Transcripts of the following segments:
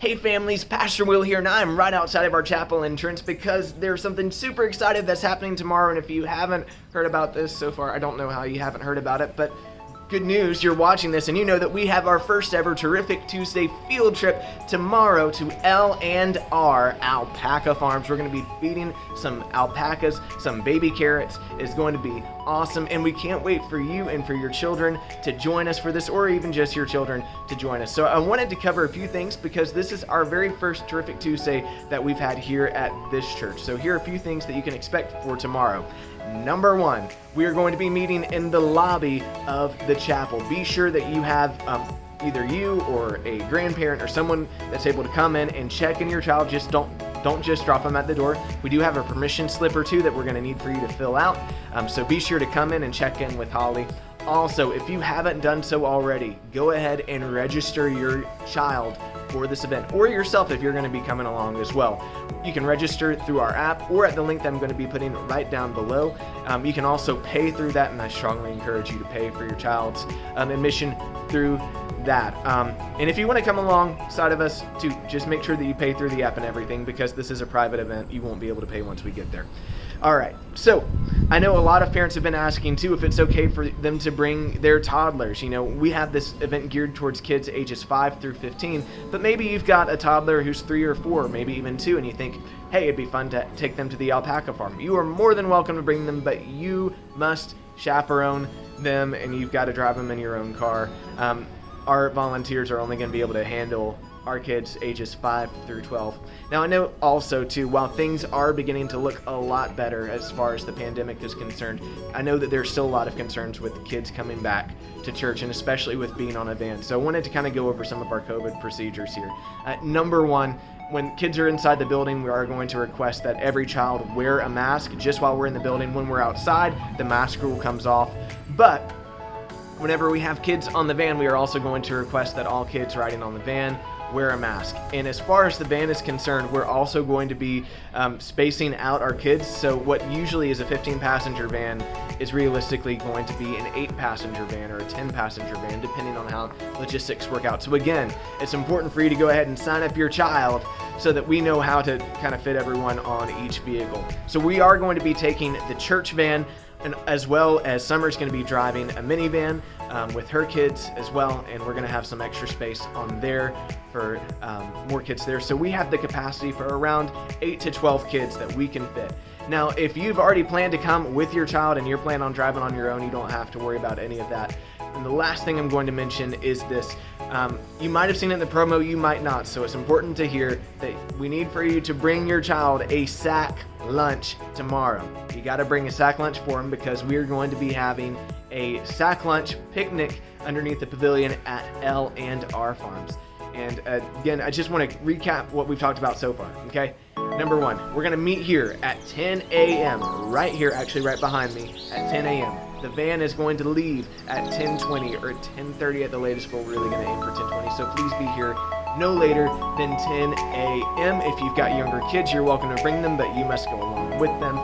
Hey families, Pastor Will here, and I'm right outside of our chapel entrance because there's something super exciting that's happening tomorrow. And if you haven't heard about this so far, I don't know how you haven't heard about it, but good news, you're watching this and you know that we have our first ever Terrific Tuesday field trip tomorrow to L&R Alpaca Farms. We're going to be feeding some alpacas, some baby carrots. It's going to be awesome, and we can't wait for you and for your children to join us for this, or even just your children to join us. So I wanted to cover a few things because this is our very first Terrific Tuesday that we've had here at this church. So here are a few things that you can expect for tomorrow. Number one, we are going to be meeting in the lobby of the chapel. Be sure that you have either you or a grandparent or someone that's able to come in and check in your child. Just don't just drop them at the door. We do have a permission slip or two that we're going to need for you to fill out. So be sure to come in and check in with Holly. Also, if you haven't done so already, go ahead and register your child for this event, or yourself if you're going to be coming along as well. You can register through our app or at the link that I'm going to be putting right down below. You can also pay through that, and I strongly encourage you to pay for your child's admission through that. And if you want to come alongside of us, to just make sure that you pay through the app and everything, because this is a private event. You won't be able to pay once we get there. All right, so I know a lot of parents have been asking too if it's okay for them to bring their toddlers. You know, we have this event geared towards kids ages 5 through 15, but maybe you've got a toddler who's 3 or 4, maybe even 2, and you think, hey, it'd be fun to take them to the alpaca farm. You are more than welcome to bring them, but you must chaperone them, and you've got to drive them in your own car. Our volunteers are only going to be able to handle our kids ages 5 through 12. Now, I know also too, while things are beginning to look a lot better as far as the pandemic is concerned, I know that there's still a lot of concerns with kids coming back to church, and especially with being on a van. So I wanted to kind of go over some of our COVID procedures here. Number one, when kids are inside the building, we are going to request that every child wear a mask just while we're in the building. When we're outside, the mask rule comes off. But whenever we have kids on the van, we are also going to request that all kids riding on the van wear a mask. And as far as the van is concerned, we're also going to be spacing out our kids. So what usually is a 15-passenger van is realistically going to be an 8-passenger van or a 10-passenger van, depending on how logistics work out. So again, it's important for you to go ahead and sign up your child so that we know how to kind of fit everyone on each vehicle. So we are going to be taking the church van, and as well as Summer's going to be driving a minivan with her kids as well, and we're going to have some extra space on there for more kids there. So we have the capacity for around 8 to 12 kids that we can fit. Now, if you've already planned to come with your child and you're planning on driving on your own, you don't have to worry about any of that. And the last thing I'm going to mention is this. You might have seen it in the promo, you might not. So it's important to hear that we need for you to bring your child a sack lunch tomorrow. You got to bring a sack lunch for them, because we're going to be having a sack lunch picnic underneath the pavilion at L&R Farms. And again, I just want to recap what we've talked about so far, okay? Number one, we're going to meet here at 10 a.m., right here, actually right behind me, at 10 a.m. The van is going to leave at 10:20 or 10:30 at the latest, but we're really going to aim for 10:20. So please be here no later than 10 a.m. If you've got younger kids, you're welcome to bring them, but you must go along with them.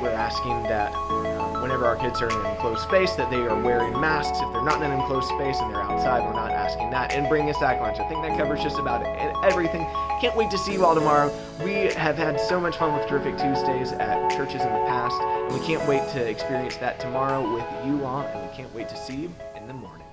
We're asking that whenever our kids are in an enclosed space, that they are wearing masks. If they're not in an enclosed space and they're outside, we're not asking that. And bring a sack lunch. I think that covers just about everything. Can't wait to see you all tomorrow. We have had so much fun with Terrific Tuesdays at churches in the past, and we can't wait to experience that tomorrow with you all, and we can't wait to see you in the morning.